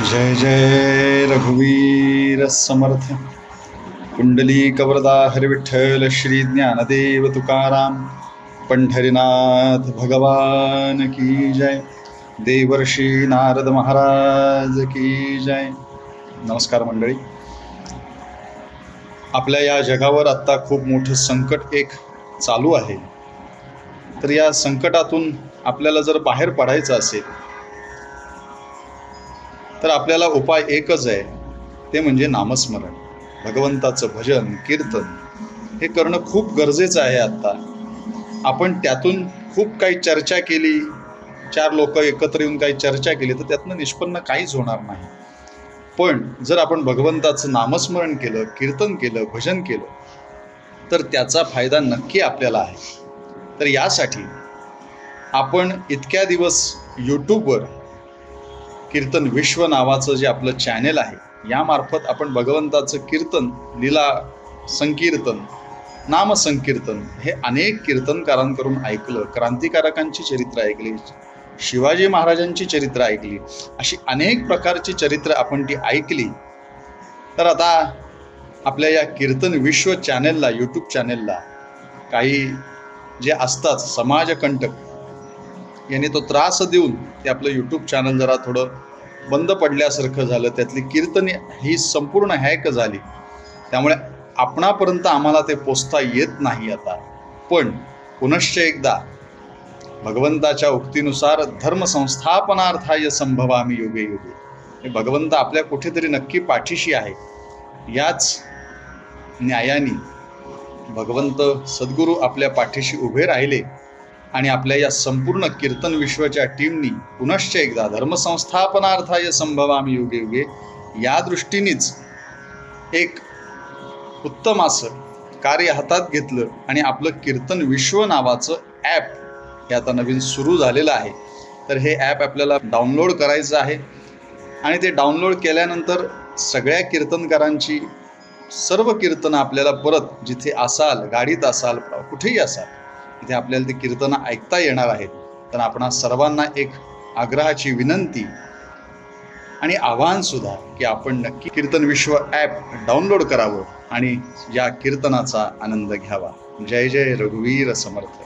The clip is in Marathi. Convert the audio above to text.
जय जय रघुवीर समर्थ. कुंडली कवरदा हरिविठ्ठल श्री ज्ञानदेव तुकाराम. पंढरीनाथ भगवान की जय. देवर्षी नारद महाराज की जय. नमस्कार मंडळी. आपल्या या जगावर आत्ता खूप मोठं संकट एक चालू आहे. तर या संकटातून आपल्याला जर बाहेर पडायचं असेल तर आपल्याला उपाय एकच आहे, ते म्हणजे नामस्मरण. भगवंताचं भजन कीर्तन हे करणं खूप गरजेचं आहे. आत्ता आपण त्यातून खूप काही चर्चा केली, चार लोक एकत्र येऊन काही चर्चा केली तर त्यातनं निष्पन्न काहीच होणार नाही. पण जर आपण भगवंताचं नामस्मरण केलं, कीर्तन केलं, भजन केलं तर त्याचा फायदा नक्की आपल्याला आहे. तर यासाठी आपण इतक्या दिवस यूट्यूबवर कीर्तन विश्व नावाचं जे आपलं चॅनेल आहे, यामार्फत आपण भगवंताचं कीर्तन, लीला संकीर्तन, नामसंकीर्तन हे अनेक कीर्तनकारांकडून ऐकलं. क्रांतिकारकांची चरित्र ऐकली, शिवाजी महाराजांची चरित्र ऐकली, अशी अनेक प्रकारची चरित्र आपण ती ऐकली. तर आता आपल्या या कीर्तन विश्व चॅनेलला, यूट्यूब चॅनेलला काही जे असतात समाजकंटक यांनी तो त्रास देऊन ते आपलं यूट्यूब चॅनल जरा थोडं बंद पडल्यासारखं झालं. त्यातली कीर्तने ही संपूर्ण हॅक झाली. त्यामुळे आपणापर्यंत आम्हाला ते पोचता येत नाही आता. पण पुनश्च एकदा भगवंताच्या उक्तीनुसार धर्मसंस्थापनार्थाय संभवामी युगे युगे, हे भगवंत आपल्या कुठेतरी नक्की पाठीशी आहे. याच न्यायाने भगवंत सद्गुरू आपल्या पाठीशी उभे राहिले आणि आपल्या या संपूर्ण कीर्तन विश्वाच्या टीमनी पुनश्च एकदा धर्मसंस्थापनार्थाय संभवामी युगे युगे या दृष्टीनेच एक उत्तम असं कार्य हातात घेतलं आणि आपलं कीर्तन विश्व नावाचं ॲप हे आता नवीन सुरू झालेलं आहे. तर हे ॲप आपल्याला डाउनलोड करायचं आहे आणि ते डाउनलोड केल्यानंतर सगळ्या कीर्तनकारांची सर्व कीर्तनं आपल्याला परत जिथे असाल, गाडीत असाल, कुठेही असाल, तिथे आपल्याला ते कीर्तनं ऐकता येणार आहेत. तर आपणा सर्वांना एक आग्रहाची विनंती आणि आव्हान सुद्धा की आपण नक्की कीर्तन विश्व ॲप डाउनलोड करावं आणि या कीर्तनाचा आनंद घ्यावा. जय जय रघुवीर समर्थ.